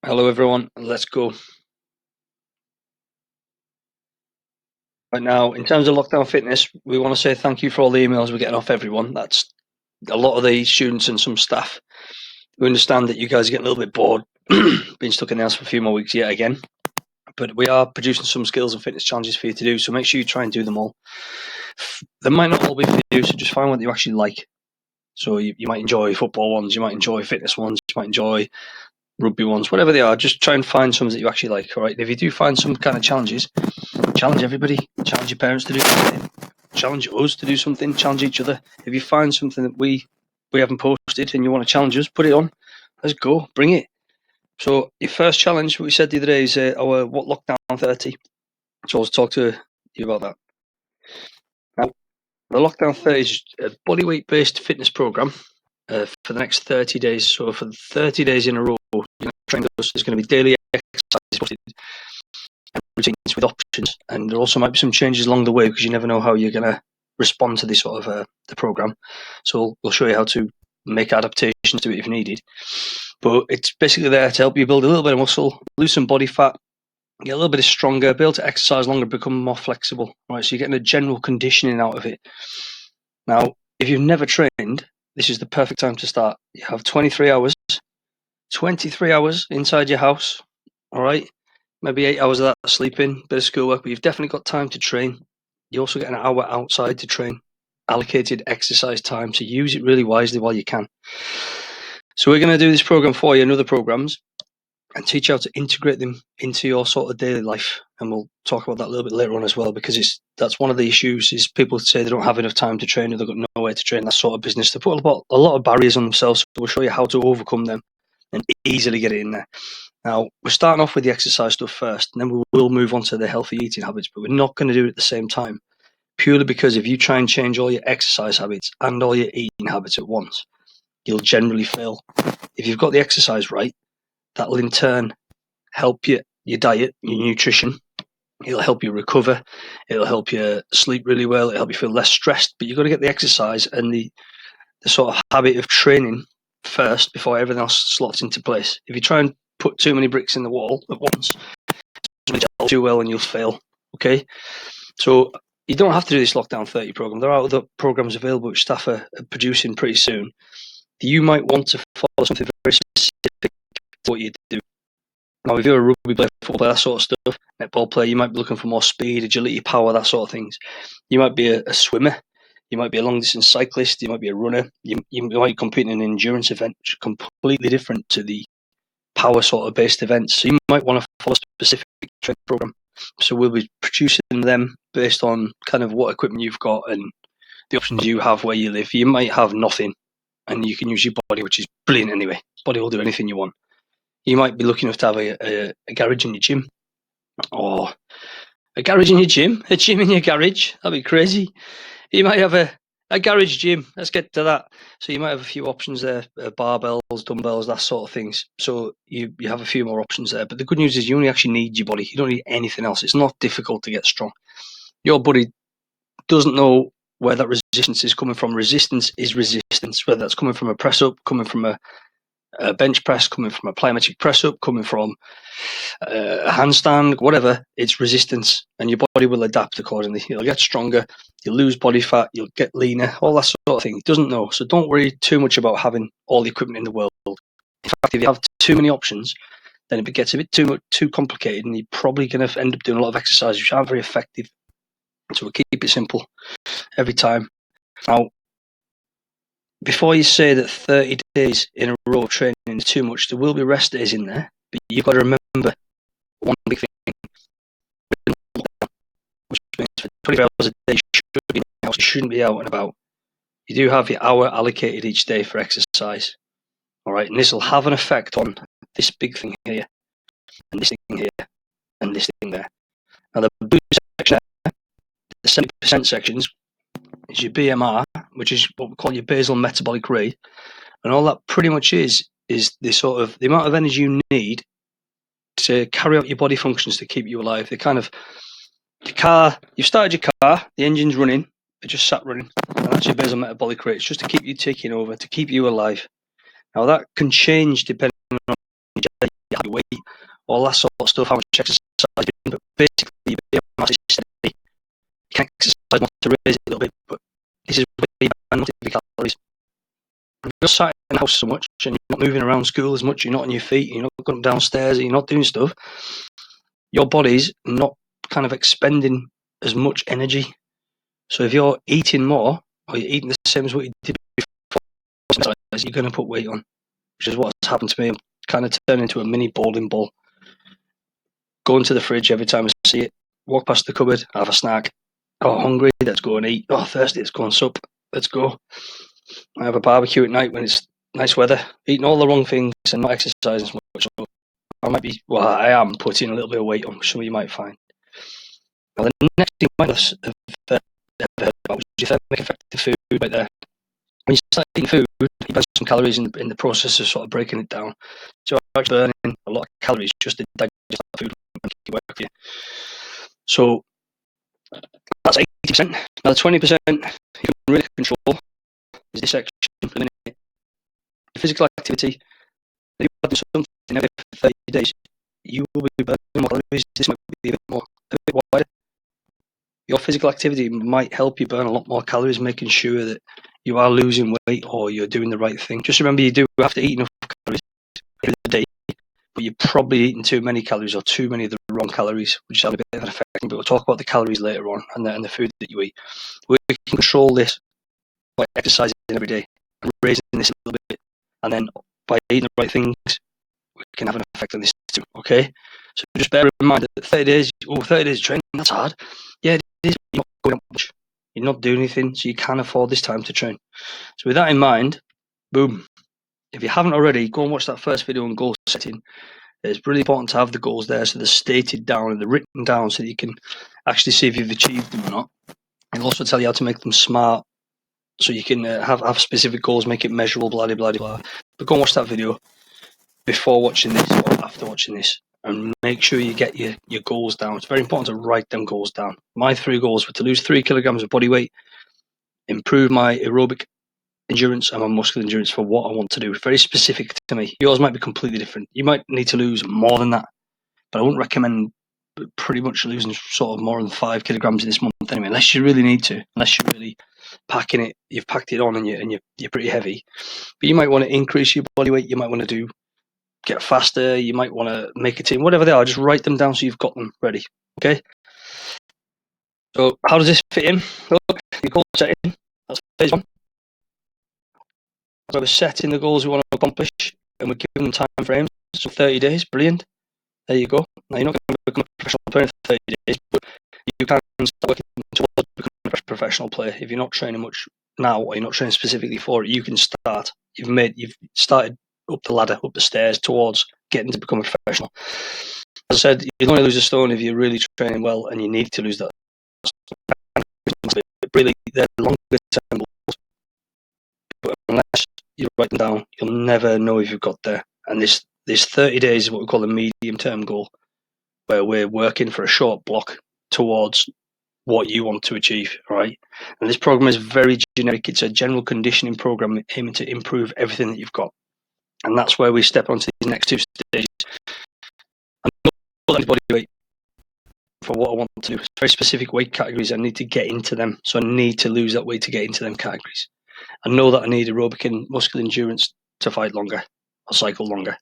Hello everyone, let's go. Right now, in terms of lockdown fitness, we want to say thank you for all the emails we're getting off everyone. That's a lot of the students and some staff. We understand that you guys are getting a little bit bored being stuck in the house for a few more weeks yet again. But we are producing some skills and fitness challenges for you to do, so make sure you try and do them all. They might not all be for you, so just find what you actually like. So you might enjoy football ones, you might enjoy fitness ones, you might enjoy rugby ones, whatever they are. Just try and find some that you actually like. All right. If you do find some kind of challenges, challenge everybody. Challenge your parents to do something. Challenge us to do something. Challenge each other. If you find something that we haven't posted and you want to challenge us, put it on. Let's go. Bring it. So your first challenge, what we said the other day, is our what lockdown 30. So I'll talk to you about that. Now, the lockdown 30 is a bodyweight based fitness program for the next 30 days. So for 30 days in a row, you're going to train us. There's going to be daily exercise and routines with options, and there also might be some changes along the way because you never know how you're going to respond to this sort of the program. So we'll show you how to make adaptations to it if needed. But it's basically there to help you build a little bit of muscle, lose some body fat, get a little bit stronger, be able to exercise longer, become more flexible. Right, so you're getting a general conditioning out of it. Now, if you've never trained, this is the perfect time to start. You have 23 hours inside your house. All right, maybe 8 hours of that sleeping, bit of schoolwork, but you've definitely got time to train. You also get an hour outside to train, allocated exercise time, so use it really wisely while you can. So we're going to do this program for you and other programs and teach you how to integrate them into your sort of daily life. And we'll talk about that a little bit later on as well, because that's one of the issues is people say they don't have enough time to train or they've got nowhere to train, that sort of business. They put a lot of barriers on themselves, so we'll show you how to overcome them and easily get it in there. Now, we're starting off with the exercise stuff first, and then we will move on to the healthy eating habits, but we're not going to do it at the same time, purely because if you try and change all your exercise habits and all your eating habits at once, you'll generally fail. If you've got the exercise right, that will in turn help your diet, your nutrition. It'll help you recover. It'll help you sleep really well. It'll help you feel less stressed, but you've got to get the exercise and the sort of habit of training first before everything else slots into place. If you try and put too many bricks in the wall at once, it'll do well and you'll fail. Okay, so you don't have to do this lockdown 30 program. There are other programs available which staff are producing pretty soon. You might want to follow something very specific to what you do. Now, if you're a rugby player, football player, that sort of stuff, netball player, you might be looking for more speed, agility, power, that sort of things. You might be a swimmer. You might be a long distance cyclist. You might be a runner. You might compete in an endurance event, which is completely different to the power sort of based events. So you might want to follow a specific training program. So we'll be producing them based on kind of what equipment you've got and the options you have where you live. You might have nothing and you can use your body, which is brilliant anyway. Body will do anything you want. You might be lucky enough to have a garage in your gym, or a garage in your gym, a gym in your garage. That'd be crazy. You might have a garage gym. Let's get to that. So you might have a few options there, barbells, dumbbells, that sort of things. So you have a few more options there. But the good news is you only actually need your body. You don't need anything else. It's not difficult to get strong. Your body doesn't know where that resistance is coming from. Resistance is resistance, whether that's coming from a press up, coming from a bench press, coming from a plyometric press up, coming from a handstand, whatever. It's resistance, and your body will adapt accordingly. You'll get stronger, you'll lose body fat, you'll get leaner, all that sort of thing. It doesn't know, so don't worry too much about having all the equipment in the world. In fact, if you have too many options, then it gets a bit too complicated, and you're probably going to end up doing a lot of exercises which aren't very effective. So we'll keep it simple every time. Now, before you say that 30 days in a row of training is too much, there will be rest days in there, but you've got to remember one big thing, which means for 24 hours a day, you shouldn't be out and about. You do have your hour allocated each day for exercise. All right, and this will have an effect on this big thing here, and this thing here, and this thing there. Now, the blue section, the 70% sections, is your BMR, which is what we call your basal metabolic rate, and all that pretty much is the sort of the amount of energy you need to carry out your body functions to keep you alive. The kind of the car, you've started your car, the engine's running, it just sat running, and that's your basal metabolic rate. It's just to keep you ticking over, to keep you alive. Now that can change depending on your weight, all that sort of stuff, how much exercise you're doing, but basically your BMR is steady. You can exercise more to raise it a little bit, but this is where you burn most of your calories. If you're sat in the house so much and you're not moving around school as much, you're not on your feet, you're not going downstairs, you're not doing stuff, your body's not kind of expending as much energy. So if you're eating more, or you're eating the same as what you did before, you're going to put weight on, which is what's happened to me. I'm kind of turned into a mini bowling ball. Going to the fridge every time I see it, walk past the cupboard, have a snack. Oh, hungry, let's go and eat. Oh, thirsty, let's go and sup. Let's go. I have a barbecue at night when it's nice weather, eating all the wrong things and not exercising as much. So I am putting a little bit of weight on, which some of you might find. Now, the next thing you might have ever heard about was your thermic effect of food right there. When you start eating food, you burn some calories in the process of sort of breaking it down. So you're actually burning a lot of calories just to digest that food and make it work for you. So that's 80%. Now the 20% you can really control is this section for the minute. Physical activity. If you're doing something every 30 days, you will be burning more calories. This might be a bit wider. Your physical activity might help you burn a lot more calories, making sure that you are losing weight or you're doing the right thing. Just remember, you do have to eat enough calories every day, but you're probably eating too many calories or too many of the wrong calories, which has a bit of an effect. But we'll talk about the calories later on and the food that you eat. We can control this by exercising every day and raising this a little bit, and then by eating the right things, we can have an effect on this too. Okay, so just bear in mind that 30 days training, that's hard. Yeah, it is. You're not going up much. You're not doing anything, so you can afford this time to train. So with that in mind, boom. If you haven't already, go and watch that first video on goal setting. It's really important to have the goals there, so they're stated down and they're written down, so that you can actually see if you've achieved them or not. It'll also tell you how to make them smart, so you can have specific goals, make it measurable, blah, blah, blah. But go and watch that video before watching this or after watching this, and make sure you get your goals down. It's very important to write them goals down. My 3 goals were to lose 3 kilograms of body weight, improve my aerobic endurance and my muscular endurance for what I want to do. Very specific to me. Yours might be completely different. You might need to lose more than that, but I wouldn't recommend pretty much losing sort of more than 5 kilograms in this month anyway, unless you really need to, unless you're really packing it, you've packed it on and you're pretty heavy. But you might want to increase your body weight, you might want to get faster, you might want to make a team, whatever they are, just write them down so you've got them ready. Okay? So how does this fit in? Look, your goal setting, that's phase 1. So we're setting the goals we want to accomplish and we're giving them time frames. So 30 days, brilliant. There you go. Now you're not going to become a professional player in 30 days, but you can start working towards becoming a professional player. If you're not training much now or you're not training specifically for it, you can start. You've started up the ladder, up the stairs towards getting to become a professional. As I said, you'll only lose a stone if you're really training well and you need to lose that. Really, they're longer term goals. But unless you write them down, you'll never know if you've got there. And this 30 days is what we call a medium-term goal, where we're working for a short block towards what you want to achieve, right? And this program is very generic. It's a general conditioning program aiming to improve everything that you've got. And that's where we step onto these next 2 stages. I'm not body weight for what I want to do. It's very specific weight categories. I need to get into them. So I need to lose that weight to get into them categories. I know that I need aerobic and muscular endurance to fight longer or cycle longer.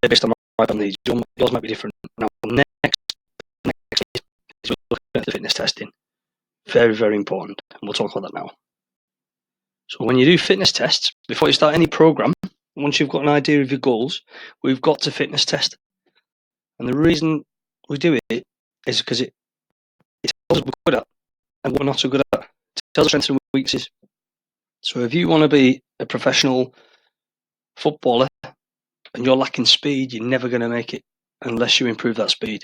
Based on my needs, yours might be different. Now, next is we're looking at the fitness testing. Very, very important. And we'll talk about that now. So when you do fitness tests, before you start any program, once you've got an idea of your goals, we've got to fitness test. And the reason we do it is because it tells us what we're good at and what we're not so good at. It tells us strengths and weaknesses. So if you want to be a professional footballer and you're lacking speed, you're never going to make it unless you improve that speed.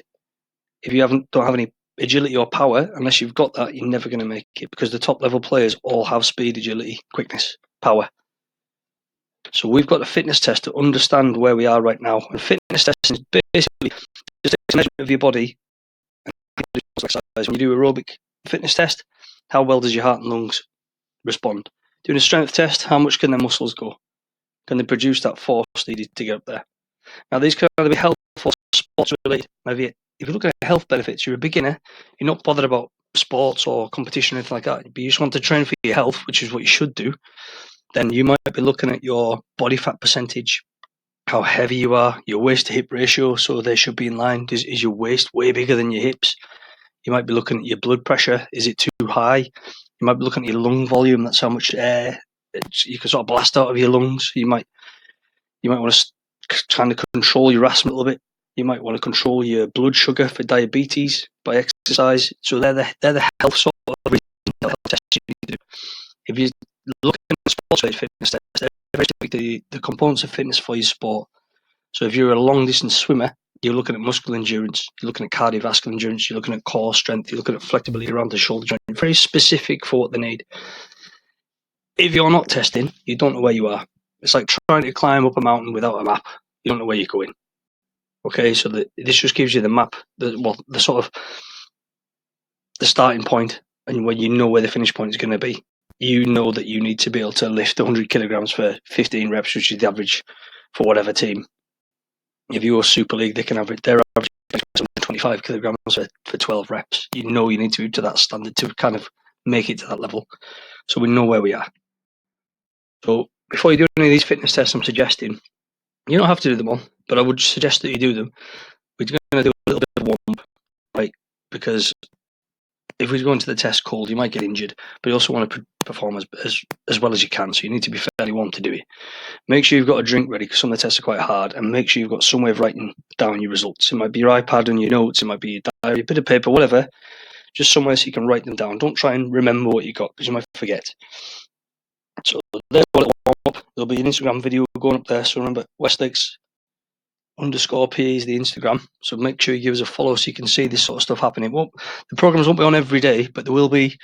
If you don't have any agility or power, unless you've got that, you're never going to make it, because the top level players all have speed, agility, quickness, power. So we've got a fitness test to understand where we are right now. And fitness testing is basically just a measurement of your body. When you do aerobic fitness test, how well does your heart and lungs respond? Doing a strength test, how much can their muscles go? Can they produce that force needed to get up there? Now, these can either be health or sports related. Maybe if you're looking at health benefits, you're a beginner, you're not bothered about sports or competition or anything like that, but you just want to train for your health, which is what you should do, then you might be looking at your body fat percentage, how heavy you are, your waist to hip ratio, so they should be in line. Is your waist way bigger than your hips? You might be looking at your blood pressure. Is it too high? You might be looking at your lung volume. That's how much air you can sort of blast out of your lungs. You might want to kind of control your asthma a little bit. You might want to control your blood sugar for diabetes by exercise. So they're the health sort of health tests you need to do. If you look at sports-related fitness tests, they're basically the components of fitness for your sport. So if you're a long-distance swimmer, you're looking at muscle endurance, you're looking at cardiovascular endurance, you're looking at core strength, you're looking at flexibility around the shoulder joint. Very specific for what they need. If you're not testing, you don't know where you are. It's like trying to climb up a mountain without a map. You don't know where you're going. Okay, so this just gives you the map, the sort of the starting point, and when you know where the finish point is going to be, you know that you need to be able to lift 100 kilograms for 15 reps, which is the average for whatever team. If you're Super League, they can average their average 25 kilograms for 12 reps. You know you need to be to that standard to kind of make it to that level. So we know where we are. So before you do any of these fitness tests I'm suggesting, you don't have to do them all, but I would suggest that you do them. We're going to do a little bit of warm-up, right? Because if we go into the test cold, you might get injured, but you also want to perform as well as you can. So you need to be fairly warm to do it. Make sure you've got a drink ready because some of the tests are quite hard, and make sure you've got some way of writing down your results. It might be your iPad and your notes, it might be your diary, a bit of paper, whatever. Just somewhere so you can write them down. Don't try and remember what you got because you might forget. So there's a little warm up. There'll be an Instagram video going up there. So remember, Westlakes_PE is the Instagram. So make sure you give us a follow so you can see this sort of stuff happening. The programs won't be on every day, but there will be.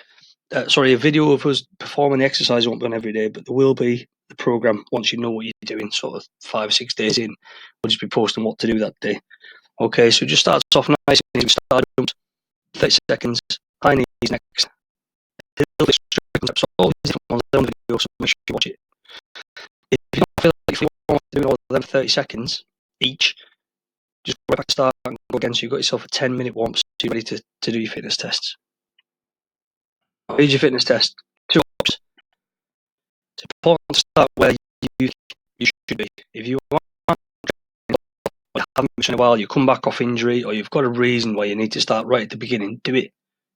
A video of us performing the exercise won't be on every day, but there will be the program once you know what you're doing, sort of 5 or 6 days in. We'll just be posting what to do that day. Okay, so it just starts off nice and easy. Start jumps, 30 seconds, high knees next. All these different ones on the video, so make sure you watch it. If you don't feel like you want to do all of them 30 seconds each, just go back to start and go again. So you've got yourself a 10-minute warm up, so you're ready to do your fitness tests. Here's your fitness test. 2 ups. It's important to start where you should be. If you haven't been in a while, you come back off injury, or you've got a reason why you need to start right at the beginning, do it.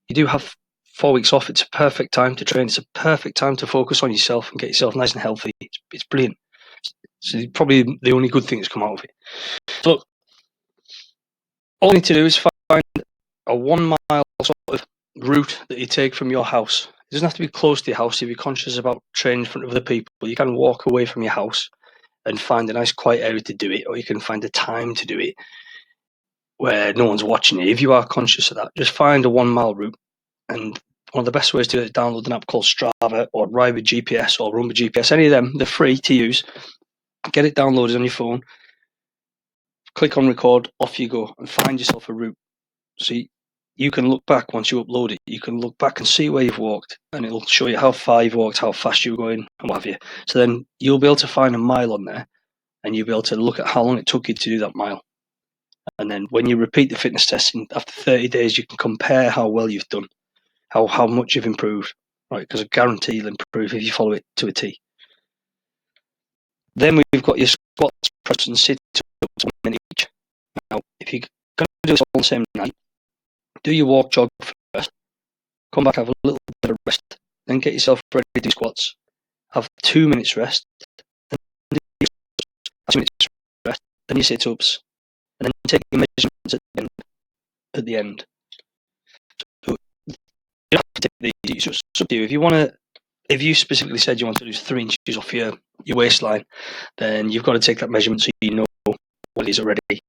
You do have 4 weeks off. It's a perfect time to train. It's a perfect time to focus on yourself and get yourself nice and healthy. It's brilliant. It's probably the only good thing that's come out of it. So look, all you need to do is find a 1 mile sort of route that you take from your house. It doesn't have to be close to your house. If you're conscious about training in front of other people, you can walk away from your house and find a nice quiet area to do it, or you can find a time to do it where no one's watching you. If you are conscious of that, just find a 1 mile route. And one of the best ways to do it is download an app called Strava or Ride with GPS or Run with GPS. Any of them, they're free to use. Get it downloaded on your phone. Click on record, off you go, and find yourself a route. So you can look back once you upload it. You can look back and see where you've walked, and it'll show you how far you've walked, how fast you were going, and what have you. So then you'll be able to find a mile on there, and you'll be able to look at how long it took you to do that mile. And then when you repeat the fitness testing after 30 days, you can compare how well you've done, how much you've improved, right? Because I guarantee you'll improve if you follow it to a T. Then we've got your squats, press, and sit ups 1 minute each. Now, if you're going to do this all on the same night, do your walk jog first, come back, have a little bit of rest, then get yourself ready to do squats, have 2 minutes rest, then do 2 minutes rest, then your sit ups, and then take your measurements at the end. So you don't have to take these, it's up to you. If you specifically said you want to lose 3 inches off your waistline, then you've got to take that measurement so you know what it is already.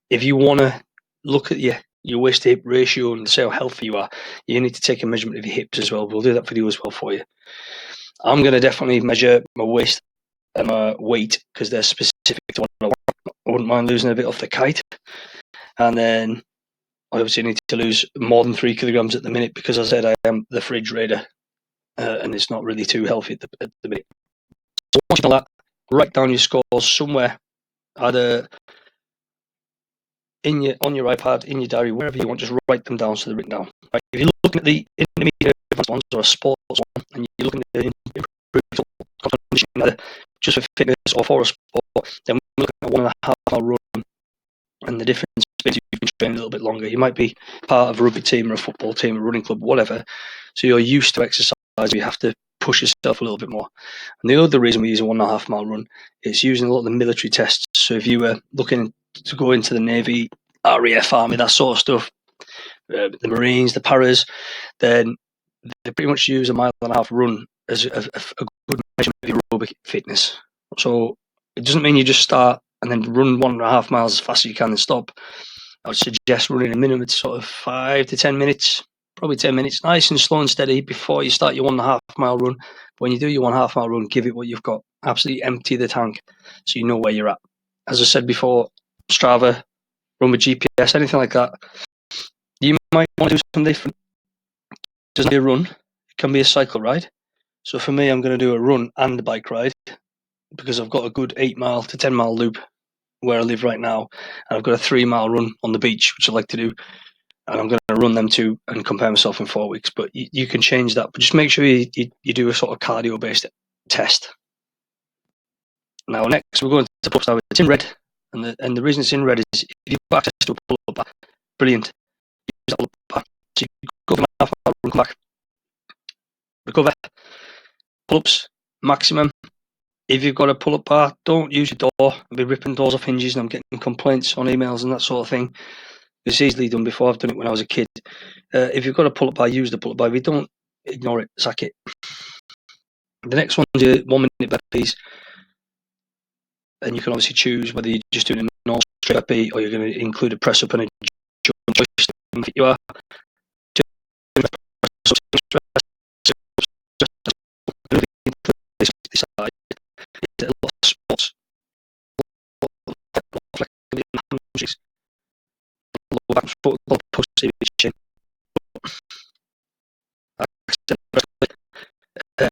If you want to look at your waist to hip ratio and see how healthy you are, you need to take a measurement of your hips as well. We'll do that video as well for you. I'm going to definitely measure my waist and my weight because they're specific to what I want. I wouldn't mind losing a bit off the kite. And then I obviously need to lose more than 3 kilograms at the minute because I said I am the fridge raider. And it's not really too healthy at the minute. So once you've done that, write down your scores somewhere, either on your iPad, in your diary, wherever you want, just write them down so they're written down. Right? If you're looking at the intermediate advanced ones or a sports one, and you're looking at the improved conditioning, just for fitness or for a sport, then we're looking at 1.5 mile run, and the difference is you've been training a little bit longer. You might be part of a rugby team or a football team, a running club, whatever. So you're used to exercise. You have to push yourself a little bit more. And the other reason we use a 1.5 mile run is using a lot of the military tests. So if you were looking to go into the Navy, RAF, Army, that sort of stuff, the Marines, the paras, then they pretty much use a 1.5 mile run as a good measurement of your aerobic fitness. So it doesn't mean you just start and then run 1.5 miles as fast as you can and stop. I would suggest running a minimum of sort of 5 to 10 minutes, probably 10 minutes, nice and slow and steady before you start your 1.5 mile run. But when you do your 1.5 mile run, give it what you've got. Absolutely empty the tank so you know where you're at. As I said before, Strava, run with GPS, anything like that. You might want to do something different. It doesn't be a run, it can be a cycle ride. So for me, I'm going to do a run and a bike ride because I've got a good 8 mile to 10 mile loop where I live right now. And I've got a 3 mile run on the beach, which I like to do. And I'm going to run them too and compare myself in 4 weeks. But you can change that. But just make sure you do a sort of cardio-based test. Now, next, we're going to pull-ups. Now, it's in red. And the reason it's in red is if you've got access to a pull-up bar, brilliant. Use that pull-up bar. So you go for half hour, run, come back. Recover. Pull-ups, maximum. If you've got a pull-up bar, don't use your door. I'll be ripping doors off hinges and I'm getting complaints on emails and that sort of thing. It's easily done before. I've done it when I was a kid. If you've got a pull-up bar, use the pull-up bar. If you don't, ignore it, sack it. The next one is your 1 minute burpees. And you can obviously choose whether you're just doing a normal straight burpee or you're going to include a press up and a jump. Choice you are. A lot of sports, flexibility in handshakes, low back foot, low pussy chin. That's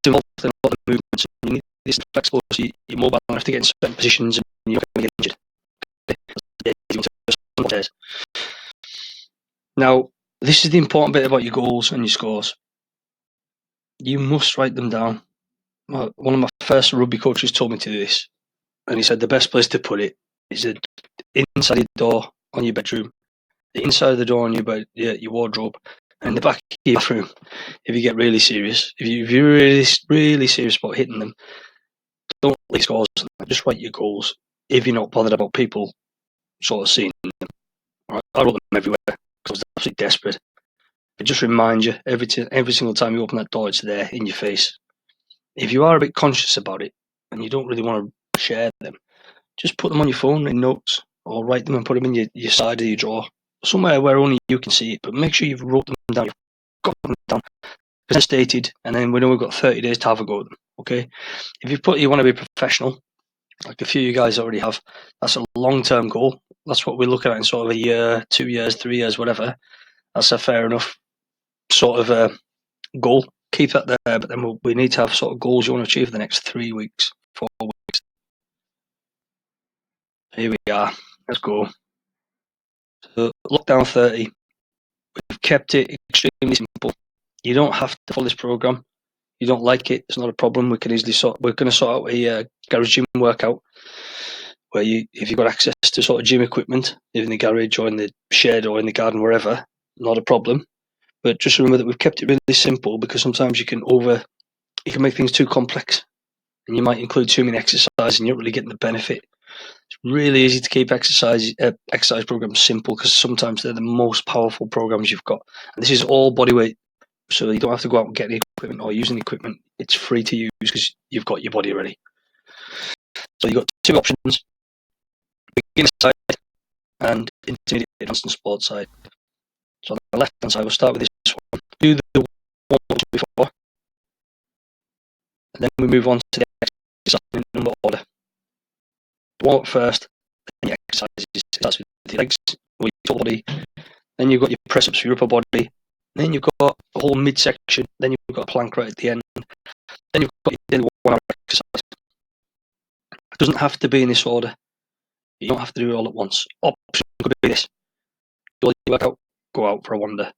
involved in a lot of movements. You need this flexible, so you're mobile enough to get in certain positions and you're not going to get injured. Now, this is the important bit about your goals and your scores. You must write them down. Well, one of my first rugby coaches told me to do this, and he said the best place to put it is inside your door on your bedroom, the inside of the door on your wardrobe, and in the back of your bathroom. If you get really serious, if you're really serious about hitting them, don't write scores. Just write your goals. If you're not bothered about people sort of seeing them, right? I wrote them everywhere because I was absolutely desperate. It just reminds you every single time you open that door, it's there in your face. If you are a bit conscious about it and you don't really want to share them, just put them on your phone in notes or write them and put them in your side of your drawer, somewhere where only you can see it. But make sure you've wrote them down. You've got them down. It's stated, and then we know we've got 30 days to have a go at them. Okay. If you want to be professional, like a few of you guys already have, that's a long-term goal. That's what we're looking at in sort of a year, 2 years, 3 years, whatever. That's a fair enough sort of goal. Keep that there, but then we need to have sort of goals you want to achieve for the next 3 weeks, 4 weeks. Here we are. Let's go. So lockdown 30. We've kept it extremely simple. You don't have to follow this program. You don't like it, it's not a problem. We can easily we're going to sort out a garage gym workout where if you've got access to sort of gym equipment, in the garage or in the shed or in the garden, wherever, not a problem. But just remember that we've kept it really simple because sometimes you can make things too complex and you might include too many exercises and you're not really getting the benefit. It's really easy to keep exercise programs simple because sometimes they're the most powerful programs you've got. And this is all bodyweight. So you don't have to go out and get any equipment or use any equipment. It's free to use because you've got your body ready. So you've got two options: beginner side and intermediate advanced and sports side. So on the left hand side, we'll start with this one. Do the one before, and then we move on to the exercise in number order. Warm up first, then your exercises. Starts with your legs or your body. Then you've got your press ups for your upper body. Then you've got a whole midsection. Then you've got a plank right at the end. Then you've got your daily 1 hour exercise. It doesn't have to be in this order. You don't have to do it all at once. Option could be this. Do all your workout, go out for a wander.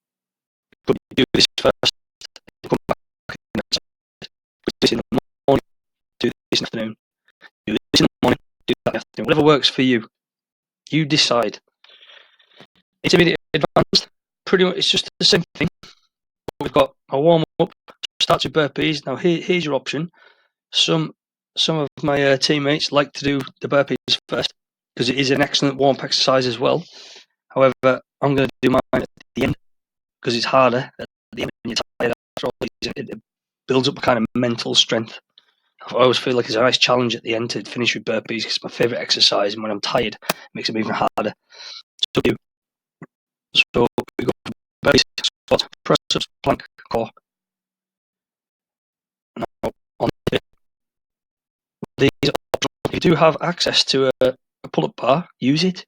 Could do this first, come back, do this in the morning, do this in the afternoon, do this in the morning, do that in the afternoon. Whatever works for you, you decide. Intermediate advanced, pretty much it's just the same thing. We've got a warm up, starts with burpees. Now here's your option. Some of my teammates like to do the burpees first because it is an excellent warm-up exercise as well. However, I'm going to do mine at the end because it's harder at the end when you're tired. It builds up a kind of mental strength. I always feel like it's a nice challenge at the end to finish with burpees. It's my favourite exercise, and when I'm tired, it makes it even harder. So we go burpees, squats, press-ups, plank, core. Now, on these, you do have access to a pull-up bar. Use it.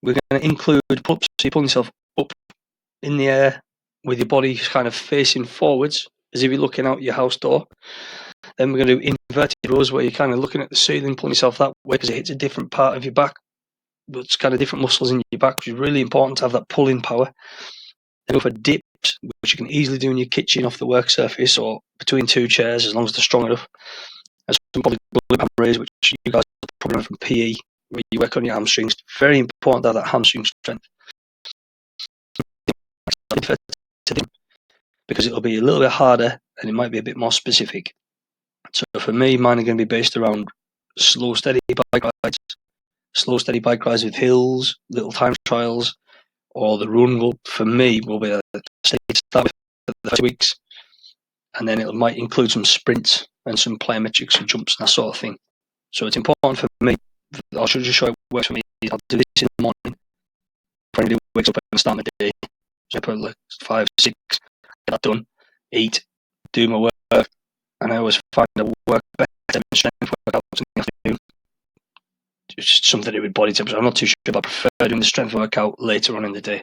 We're going to include pull-ups, so you're pulling yourself up in the air with your body kind of facing forwards as if you're looking out your house door. Then we're going to do inverted rows where you're kind of looking at the ceiling, pulling yourself that way because it hits a different part of your back. It's kind of different muscles in your back, which is really important to have that pulling power. Then go for dips, which you can easily do in your kitchen off the work surface or between two chairs as long as they're strong enough. And some probably hamstrings, which you guys probably know from PE, where you work on your hamstrings. Very important to have that hamstring strength. Because it'll be a little bit harder and it might be a bit more specific. So for me, mine are going to be based around slow, steady bike rides with hills, little time trials, or the run will, for me, will be a start with the first weeks, and then it might include some sprints and some plyometrics and jumps and that sort of thing. So it's important for me. I'll just show you what works for me. I'll do this in the morning. If anybody wakes up and start my day, so I put like 5, 6, get that done, eat, do my work, and I always find I work better than strength workouts in the afternoon. It's just something to do with body temperature. I'm not too sure, but I prefer doing the strength workout later on in the day.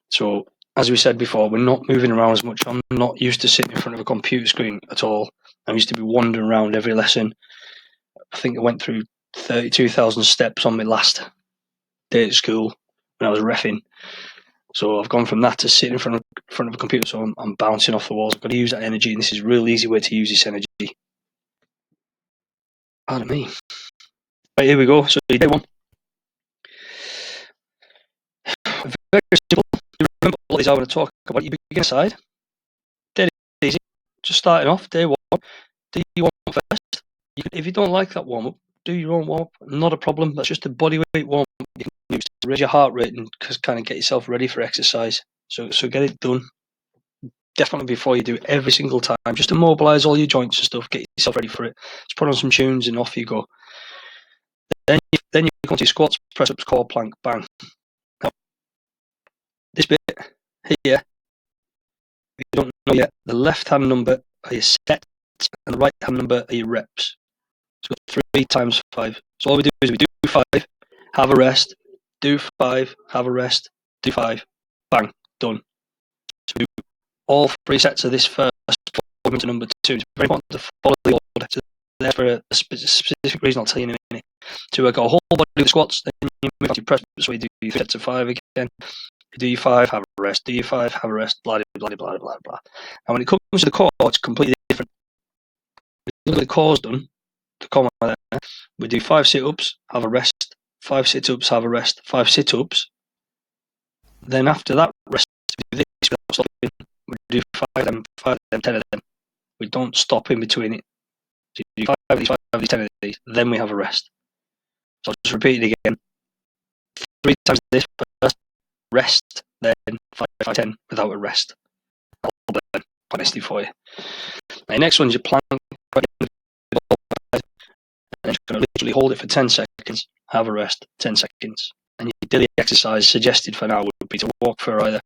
So, as we said before, we're not moving around as much. I'm not used to sitting in front of a computer screen at all. I used to be wandering around every lesson. I think I went through 32,000 steps on my last day at school when I was reffing. So I've gone from that to sitting in front of a computer. So I'm bouncing off the walls. I've got to use that energy, and this is a real easy way to use this energy. Pardon me. Right, here we go. So day one. Very simple. You remember what these I want to talk about. Your beginner side. Dead easy. Just starting off, day one. Do you warm up first? If you don't like that warm up, do your own warm up. Not a problem. That's just a body weight warm up you can use to raise your heart rate and kind of get yourself ready for exercise. So get it done. Definitely before you do it every single time. Just to mobilise all your joints and stuff. Get yourself ready for it. Just put on some tunes and off you go. Then you come to your squats, press ups, core, plank, bang. Now, this bit here, if you don't know yet, the left hand number are your sets and the right hand number are your reps. So 3 times 5. So all we do is we do 5, have a rest, do 5, have a rest, do 5, bang, done. So we do all 3 sets of this first to number 2. It's very important to follow the order. So there for a specific reason, I'll tell you in a minute. To work a whole body with squats, then you move on to press. So you do 3 sets of 5 again. You do your 5, have a rest. Do your 5, have a rest. Blah blah blah blah blah blah. And when it comes to the core, it's completely different. Look at the core's done. The core there. We do 5 sit-ups, have a rest. 5 sit-ups, have a rest. 5 sit-ups. Then after that rest, we do this without stopping. We do 5 of them, 5 of them, 10 of them. We don't stop in between it. So you do 5 of these, 5 of these, 10 of these. Then we have a rest. So I'll just repeat it again. 3 times this first, rest, then 5, 5, 10 without a rest. That'll burn quite nicely for you. Now, the next one's your plank. And you're going to literally hold it for 10 seconds, have a rest, 10 seconds. And your daily exercise suggested for now would be to walk for either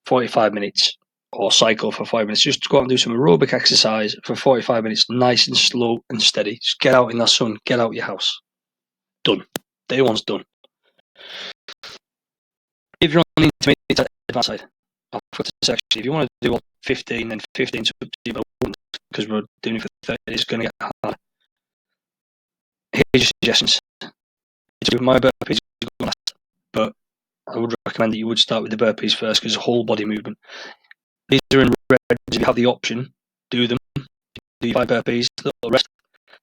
45 minutes or cycle for 5 minutes. Just go out and do some aerobic exercise for 45 minutes, nice and slow and steady. Just get out in the sun, get out your house. Done. Day one's done. If you're on the intermediate advanced side, I've got a section. If you want to do all 15, then 15 to because we're doing it for 30, it's going to get hard. Here's your suggestions. My burpees go last, but I would recommend that you would start with the burpees first because it's a whole body movement. These are in red. If you have the option, do them. Do 5 burpees, little rest.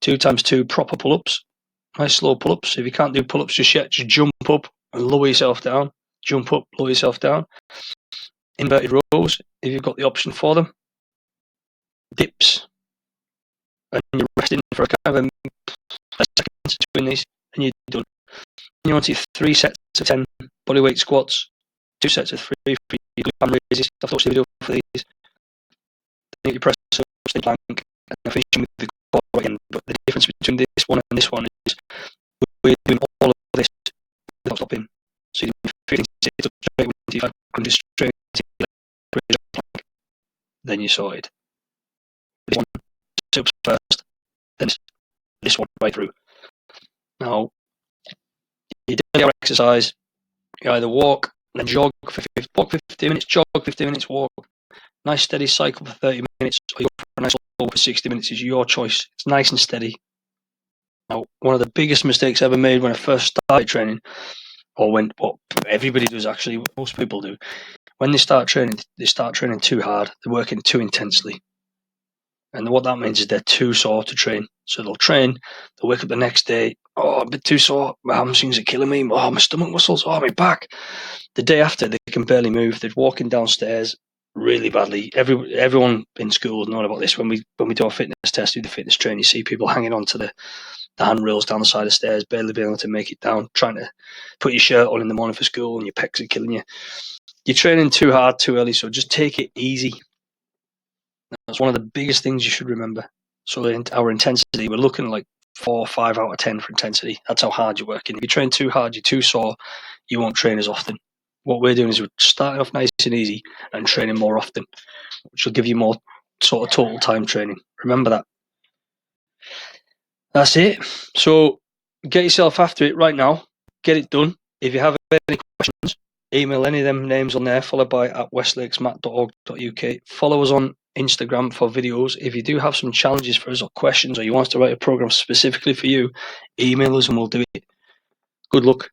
2 times 2 proper pull-ups. Nice slow pull-ups. If you can't do pull-ups just yet, just jump up and lower yourself down. Jump up, lower yourself down. Inverted rows, if you've got the option for them. Dips. And you're resting for a kind of a seconds between these, and you're done. You want to do 3 sets of 10 bodyweight squats, 2 sets of 3 for your glute raises. I've watched the video for these. Then you press up, stay plank, and finishing with the quad again. But the difference between this one and this one is we're doing all of this without stopping. So you do 15 sit-ups straight with 500 straight, then you're sorted. This one, sit-ups first, then this one right through. Now, you daily hour exercise, you either walk, then jog for 15 minutes, jog 15 minutes, walk. Nice steady cycle for 30 minutes, or you go for a nice walk for 60 minutes is your choice. It's nice and steady. Now, one of the biggest mistakes I ever made when I first started training, or when what everybody does actually, most people do, when they start training too hard, they're working too intensely. And what that means is they're too sore to train. So they'll train, they'll wake up the next day, oh, I'm a bit too sore, my hamstrings are killing me, oh, my stomach muscles, oh, my back. The day after, they can barely move. They're walking downstairs really badly. Everyone in school has known about this. When we do a fitness test, do the fitness training, you see people hanging onto the handrails down the side of stairs, barely being able to make it down, trying to put your shirt on in the morning for school, and your pecs are killing you. You're training too hard too early, so just take it easy. That's one of the biggest things you should remember. So our intensity, we're looking like 4 or 5 out of 10 for intensity. That's how hard you're working. If you train too hard, you're too sore, you won't train as often. What we're doing is we're starting off nice and easy and training more often, which will give you more sort of total time training. Remember that. That's it. So get yourself after it right now. Get it done. If you have any questions, email any of them names on there, followed by at westlakesmat.org.uk. Follow us on Instagram for videos. If you do have some challenges for us or questions, or you want us to write a program specifically for you, email us and we'll do it. Good luck.